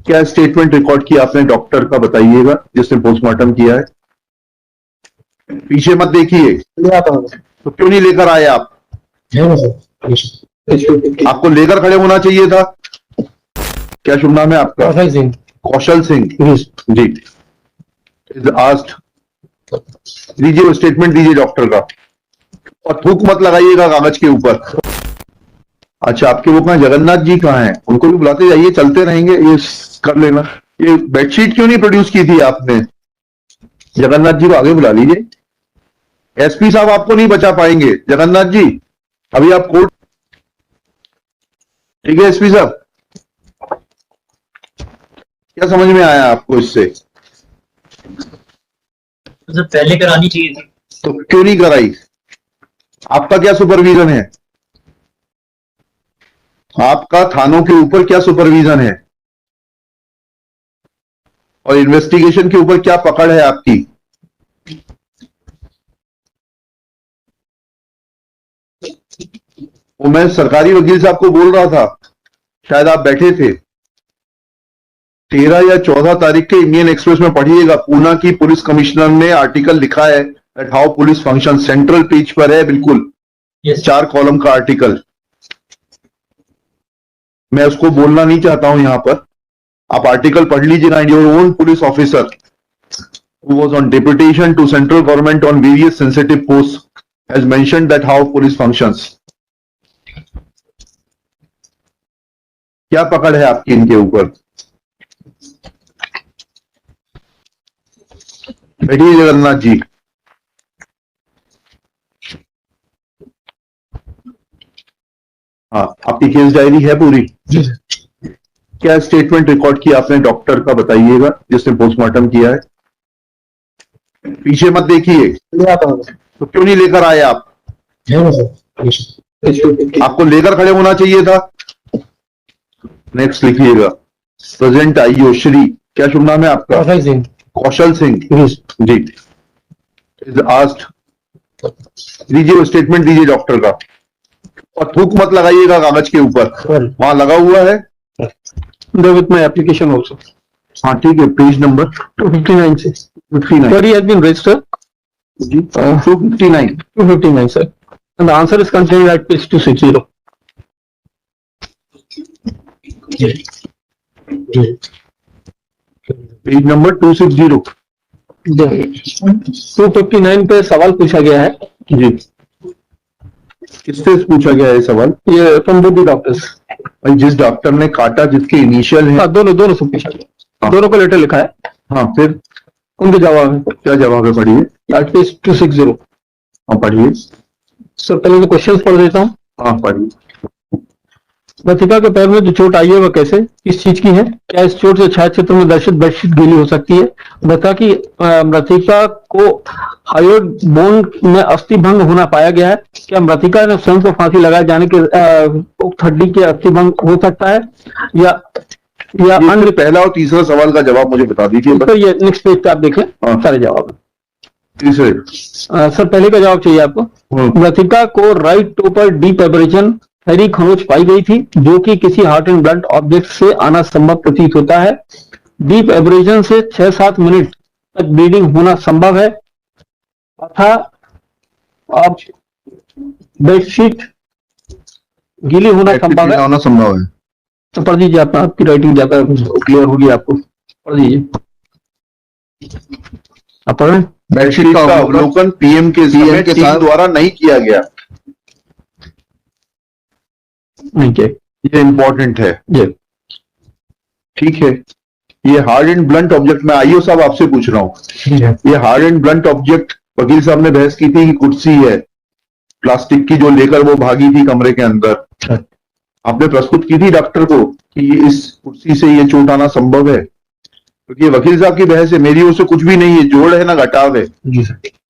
क्या statement record किया आपने डॉक्टर का, बताइएगा, जिसने पोस्टमार्टम किया है। पीछे मत देखिए, तो क्यों नहीं लेकर आए आप? आपको लेकर खड़े होना चाहिए था। क्या शुभ नाम है आपका? कौशल सिंह। कौशल सिंह जी। इज आस्क्ड, दीजिए स्टेटमेंट दीजिए डॉक्टर का, और थूक मत लगाइएगा कागज के ऊपर। अच्छा, आपके वो कहाँ, जगन्नाथ जी कहाँ हैं? उनको भी बुलाते जाइए, चलते रहेंगे, ये कर लेना। ये बेडशीट क्यों नहीं प्रोड्यूस की थी आपने? जगन्नाथ जी को आगे बुला लीजिए। एसपी साहब आपको नहीं बचा पाएंगे, जगन्नाथ जी, अभी आप कोर्ट। ठीक है एसपी साहब, क्या समझ में आया आपको इससे? तो पहले करानी चाहिए थी, तो क्यों नहीं कराई? आपका क्या सुपरविजन है? आपका थानों के ऊपर क्या सुपरविजन है? और इन्वेस्टिगेशन के ऊपर क्या पकड़ है आपकी? वो मैं सरकारी वकील साहब को बोल रहा था, शायद आप बैठे थे। 13 या 14 तारीख के इंडियन एक्सप्रेस में पढ़िएगा, पूना की पुलिस कमिश्नर ने आर्टिकल लिखा है that how police function, central page पर है बिल्कुल। yes. 4 कॉलम का आर्टिकल। मैं उसको बोलना नहीं चाहता हूं यहां पर, आप आर्टिकल पढ़ लीजिएगा। Your own police officer who was on deputation to central government on various sensitive posts has mentioned that how police functions. क्या पकड़ है आपकी इनके ऊपर? बैठिए जगन्नाथ जी। हाँ, आपकी केस डायरी है पूरी? क्या स्टेटमेंट रिकॉर्ड किया आपने डॉक्टर का, बताइएगा, जिसने पोस्टमार्टम किया है। पीछे मत देखिए, तो क्यों नहीं लेकर आए आप? आपको लेकर खड़े होना चाहिए था। नेक्स्ट लिखिएगा, प्रेजेंट आईओ श्री, क्या शुभ नाम है आपका? कौशल सिंह। कौशल सिंह जी। इज आस्क्ड, दीजिए स्टेटमेंट दीजिए डॉक्टर का, और थूक मत लगाइएगा कागज के ऊपर, वहां लगा हुआ है। With my application also. हाँ ठीक है, पेज नंबर 259 से 59 query has been registered जी। 259 sir, and the answer is contained at page 260. Page number 260 259 पे सवाल पूछा गया है जी। किससे पूछा गया है सवाल? ये फ्रॉम बोथ डॉक्टर्स। भाई, जिस डॉक्टर ने काटा, जिसके इनिशियल है, दोनों से पूछा गया। हाँ। दोनों को लेटर लिखा है। हाँ, फिर उनके जवाब है। क्या जवाब है? पढ़िए। At page 260। हाँ पढ़िए। सर पहले तो क्वेश्चन पढ़ देता हूँ। हाँ पढ़िए। मृतिका के पैर में जो चोट आई है वह कैसे, किस चीज की है? क्या इस चोट से छाया क्षेत्र में दर्शित बेडशीट गीली हो सकती है? बता कि मृतिका को हायोड बोन में अस्थि भंग होना पाया गया है। क्या मृतिका ने स्वयं को फांसी लगाए जाने के उक्त हड्डी के अस्थि भंग हो सकता है, या अन्य? पहला और तीसरा सवाल का जवाब मुझे बता दीजिए। तो ये नेक्स्ट पेज पे आप देखें, सारे जवाब। तीसरे सर पहले का जवाब चाहिए आपको। मृतिका को राइट टो पर डीप एब्रेजन हरी खरोच पाई गई थी, जो कि किसी हार्ट एंड ब्लड ऑब्जेक्ट से आना संभव प्रतीत होता है। डीप एब्रेजन से 6-7 मिनट तक ब्लीडिंग होना संभव है, तथा अब बेडशीट गीली होना संभव है। तो पढ़ दीजिए आप, आपकी राइटिंग ज्यादा क्लियर होगी, आपको पढ़ दीजिए। आप पढ़ रहे हैं? बेडशीट का अवलोकन पीएम के साथ द्वारा नहीं किया गया। नहीं किया, ये इंपॉर्टेंट है ये। ठीक है, ये हार्ड एंड ब्लंट ऑब्जेक्ट, मैं आईओ साहब आपसे पूछ रहा हूँ, ये हार्ड एंड ब्लंट ऑब्जेक्ट वकील साहब ने बहस की थी कि कुर्सी है प्लास्टिक की, जो लेकर वो भागी थी कमरे के अंदर। आपने प्रस्तुत की थी डॉक्टर को कि इस कुर्सी से ये चोट आना संभव है, क्योंकि ये वकील साहब की बहस है, मेरी ओर से कुछ भी नहीं है, जोड़ है ना घटाव है।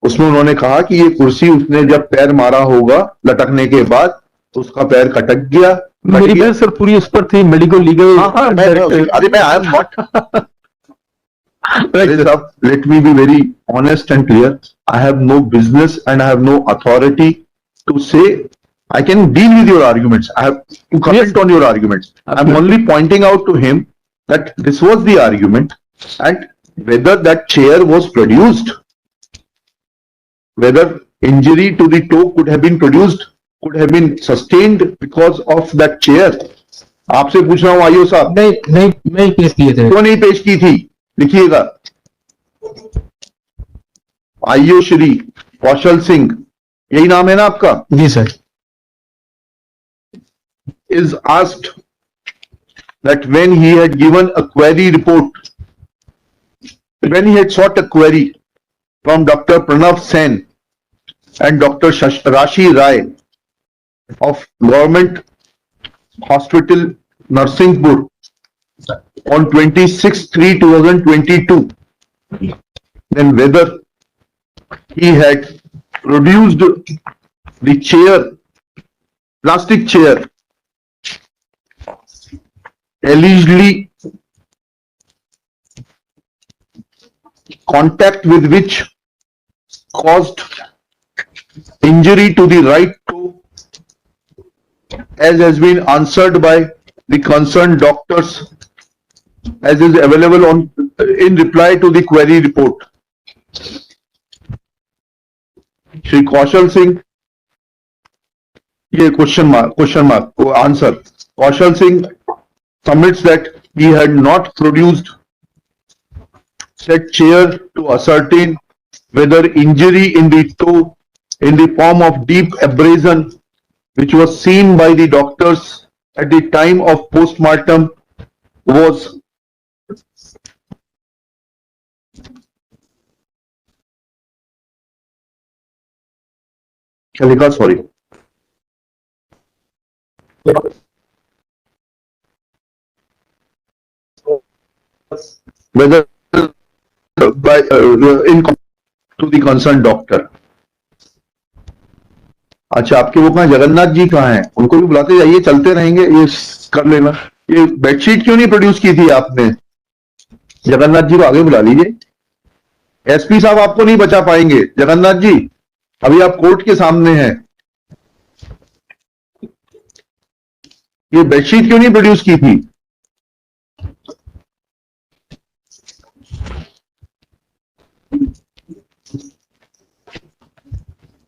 उसमें उन्होंने कहा कि ये कुर्सी उसने जब पैर मारा होगा लटकने के बाद, तो उसका पैर कटक गया। मेरी बहस सर पूरी उस पर थी, मेडिकल लीगल। अरे मैं I am not, let me be very honest and clear. I have no business and I have no authority to say I can deal with your arguments. I have to comment on your arguments. I'm only pointing out to him that this was the argument, and whether that chair was produced, whether injury to the toe could have been produced, could have been sustained because of that chair. आपसे पूछ रहा हूं IO साहब, नहीं पेश किए थे। क्यों नहीं पेश की थी? लिखिएगा। आईओ श्री कौशल सिंह, यही नाम है ना आपका? जी sir. Is asked that when he had given a query report, when he had sought a query from Dr. Pranav Sen and Dr. Rashi Rai of Government Hospital Narsinghpur on 26/3/2022, then whether he had produced the chair, plastic chair, allegedly contact with which caused injury to the right toe, as has been answered by the concerned doctors, as is available on in reply to the query report. Shri Kaushal Singh, ये question mark answer. Kaushal Singh submits that he had not produced said chair to ascertain whether injury in the toe in the form of deep abrasion, which was seen by the doctors at the time of postmortem, was sorry. Whether by in to the concerned doctor. अच्छा, आपके वो कहाँ जगन्नाथ जी कहाँ हैं? उनको भी बुलाते जाइए, चलते रहेंगे, ये कर लेना। ये बेडशीट क्यों नहीं प्रोड्यूस की थी आपने? जगन्नाथ जी को आगे बुला लीजिए। एसपी साहब आपको नहीं बचा पाएंगे। जगन्नाथ जी, अभी आप कोर्ट के सामने हैं। ये बेडशीट क्यों नहीं प्रोड्यूस की थी?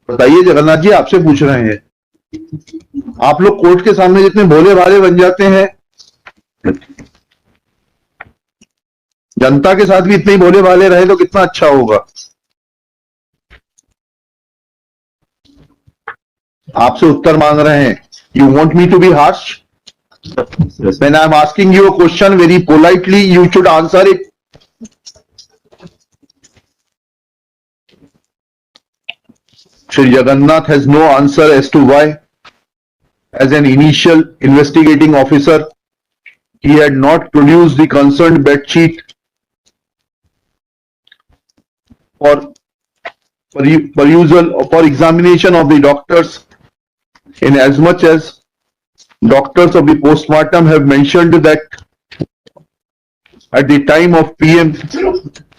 बताइए जगन्नाथ जी, आपसे पूछ रहे हैं। आप लोग कोर्ट के सामने जितने भोले भाले बन जाते हैं, जनता के साथ भी इतने ही भोले भाले रहे तो कितना अच्छा होगा। आपसे उत्तर मांग रहे हैं। You want me to be harsh? When I am asking you a question very politely, you should answer it. Shri Jagannath has no answer as to why, as an initial investigating officer, he had not produced the concerned bed sheet for perusal or for examination of the doctors, in as much as doctors of the postmortem have mentioned that at the time of PM,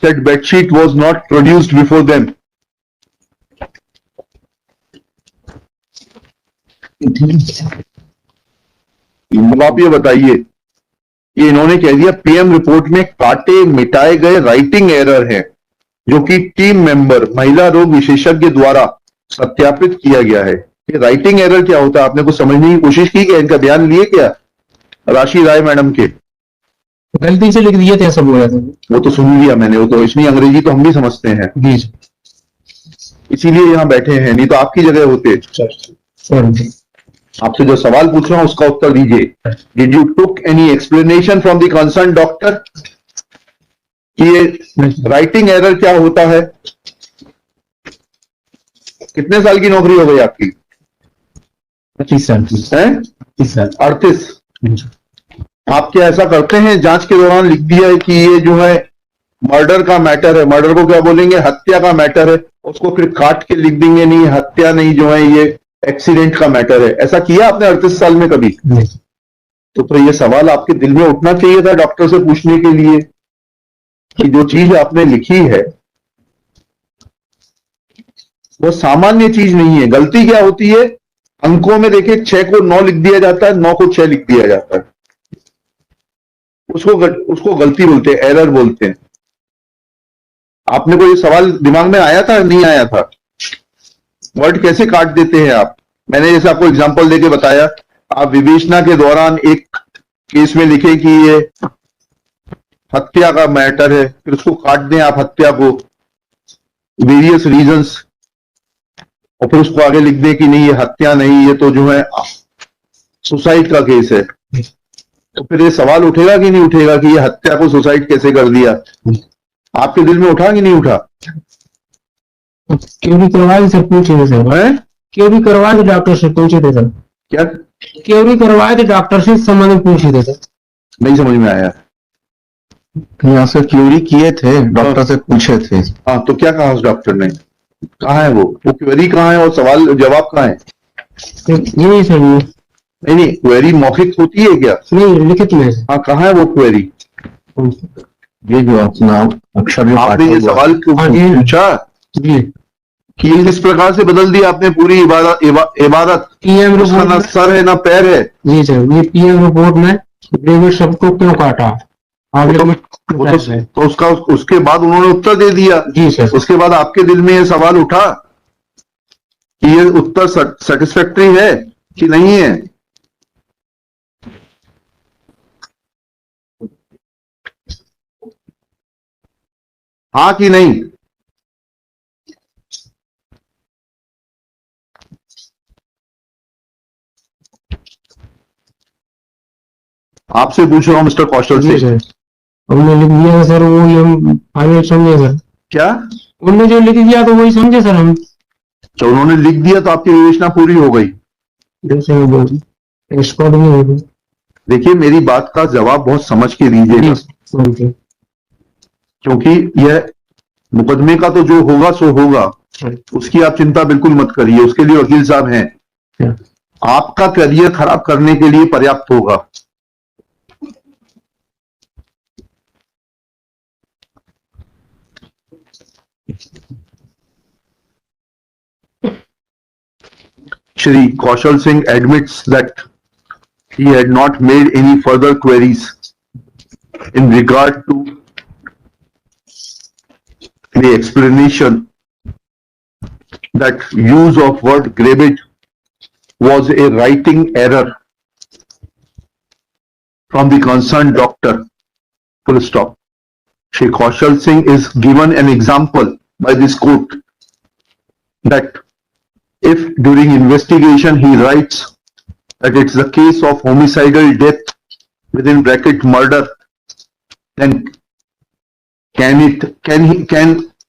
said bed sheet was not produced before them. अब आप ये बताइए, ये इन्होंने कह दिया PM report में काटे मिटाए गए राइटिंग एरर है, जो कि टीम मेंबर महिला रोग विशेषज्ञ द्वारा सत्यापित किया गया है। ये राइटिंग एरर क्या होता है? आपने कुछ समझने की कोशिश की क्या? इनका बयान लिए क्या राशि राय मैडम के? गलती से लिख दिए थे, सब बोला था। वो तो सुन लिया मैंने, वो तो इतनी अंग्रेजी तो हम भी समझते हैं, इसीलिए यहाँ बैठे हैं, नहीं तो आपकी जगह होते। आपसे जो सवाल पूछ रहा हूं उसका उत्तर दीजिए। Did you took any explanation from the concern doctor कि ये राइटिंग एरर क्या होता है? कितने साल की नौकरी हो गई आपकी? 25 साल की है। 38। आप क्या ऐसा करते हैं जांच के दौरान लिख दिया है कि ये जो है मर्डर का मैटर है, मर्डर को क्या बोलेंगे, हत्या का मैटर है, उसको फिर काट के लिख देंगे नहीं हत्या नहीं, जो है ये एक्सीडेंट का मैटर है? ऐसा किया आपने 38 साल में कभी? तो ये सवाल आपके दिल में उठना चाहिए था डॉक्टर से पूछने के लिए कि जो चीज आपने लिखी है वो सामान्य चीज नहीं है। गलती क्या होती है? अंकों में देखिए 6 को 9 लिख दिया जाता है, 9 को 6 लिख दिया जाता है। उसको गलती बोलते हैं, एरर बोलते हैं। आपने को ये सवाल दिमाग में आया था, नहीं आया था? वर्ड कैसे काट देते हैं आप? मैंने जैसे आपको एग्जांपल देके बताया, आप विवेचना के दौरान एक केस में लिखे कि ये हत्या का मैटर है, फिर उसको काट दें आप, हत्या को, वेरियस रीजंस, और फिर उसको आगे लिख दें कि नहीं ये हत्या नहीं, ये तो जो है सुसाइड का केस है। तो फिर ये सवाल उठेगा कि नहीं उठेगा कि ये हत्या को सुसाइड कैसे कर दिया? आपके दिल में उठा कि नहीं उठा? क्यों भी करवा सर, पूछे थे सर। है? क्यों भी करवाए थे डॉक्टर से, पूछे थे सर। क्या? क्यों भी करवाए थे डॉक्टर से, संबंध में पूछे थे सर। नहीं समझ में आया। यहाँ से क्यूरी किए थे, डॉक्टर से पूछे थे। हाँ, तो क्या कहा उस डॉक्टर ने? कहाँ है वो क्वेरी कहाँ है और सवाल जवाब कहाँ है? यही सर, ये नहीं, क्वेरी मौखिक होती है क्या? नहीं लिखित में। हाँ, कहाँ है वो क्वेरी? ये जो अपना अक्षर में आपने ये काटा हुआ सवाल क्यों हाँ जी। पूछा जी, कि ये किस प्रकार से बदल दिया आपने पूरी इबादत? पीएम उसका ना रिपोर्ट सर है ना पैर है। जी सर, ये पीएम रिपोर्ट में डेविड सबको क्यों काटा, आगे में तो उसका उसके बाद उन्होंने उत्तर दे दिया। जी सर। उसके बाद आपके दिल में ये सवाल उठा कि ये उत्तर सेटिस्फैक्टरी है कि नहीं है? हाँ कि नहीं? आपसे पूछ रहा हूं मिस्टर कौशल जी से। सर, हमने लिख दिया है सर, वही हम फाइनल समझे सर। क्या? उन्होंने जो लिख दिया तो वही समझे सर हम। तो उन्होंने लिख दिया तो आपकी विवेचना पूरी हो गई। स्पॉट नहीं होगी। देखिए, मेरी बात का जवाब बहुत समझ के दीजिएगा, जी क्योंकि यह मुकदमे का तो जो होगा सो होगा, उसकी आप चिंता बिल्कुल मत करिए, उसके लिए वकील साहब हैं। आपका करियर खराब करने के लिए पर्याप्त होगा। Shri Kaushal Singh admits that he had not made any further queries in regard to the explanation that use of word gravid was a writing error from the concerned doctor. Full stop. Shri Kaushal Singh is given an example by this court that if during investigation he writes that it's the case of homicidal death within bracket murder, then can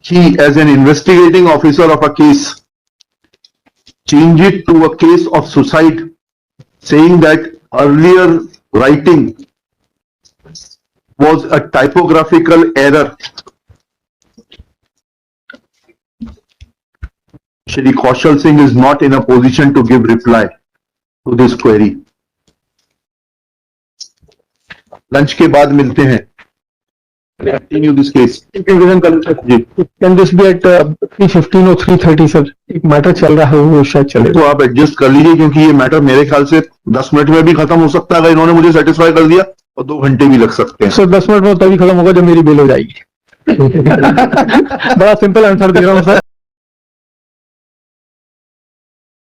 he as an investigating officer of a case change it to a case of suicide, saying that earlier writing was a typographical error? Shri Kaushal Singh is not in a position to give reply to this query. Lunch के बाद मिलते हैं। Continue this case. जी। Can this be at 3:15 or 3:30 सर? एक matter चल रहा है, वो शायद चले। तो आप एडजस्ट कर लीजिए, क्योंकि ये मैटर मेरे ख्याल से 10 मिनट में भी खत्म हो सकता है अगर इन्होंने मुझे सेटिस्फाई कर दिया, और 2 घंटे भी लग सकते हैं। सर 10 मिनट में तभी खत्म होगा जब मेरी बेल हो जाएगी। बड़ा सिंपल आंसर दे रहा हूँ सर।